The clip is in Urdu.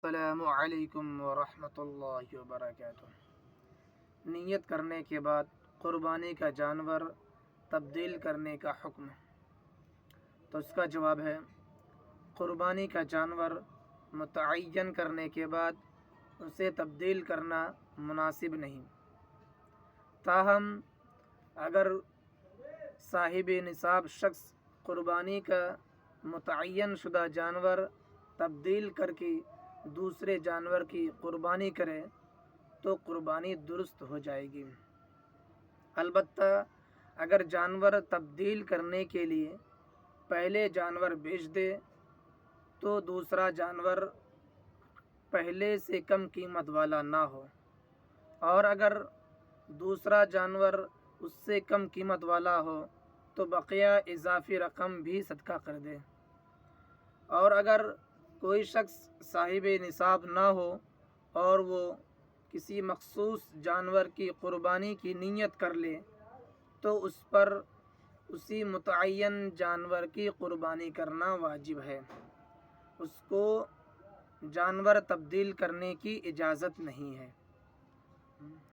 السلام علیکم ورحمۃ اللہ وبرکاتہ۔ نیت کرنے کے بعد قربانی کا جانور تبدیل کرنے کا حکم۔ تو اس کا جواب ہے، قربانی کا جانور متعین کرنے کے بعد اسے تبدیل کرنا مناسب نہیں۔ تاہم اگر صاحب نصاب شخص قربانی کا متعین شدہ جانور تبدیل کر کے دوسرے جانور کی قربانی کرے تو قربانی درست ہو جائے گی۔ البتہ اگر جانور تبدیل کرنے کے لیے پہلے جانور بیچ دے تو دوسرا جانور پہلے سے کم قیمت والا نہ ہو، اور اگر دوسرا جانور اس سے کم قیمت والا ہو تو بقیہ اضافی رقم بھی صدقہ کر دے۔ اور اگر کوئی شخص صاحب نصاب نہ ہو اور وہ کسی مخصوص جانور کی قربانی کی نیت کر لے تو اس پر اسی متعین جانور کی قربانی کرنا واجب ہے، اس کو جانور تبدیل کرنے کی اجازت نہیں ہے۔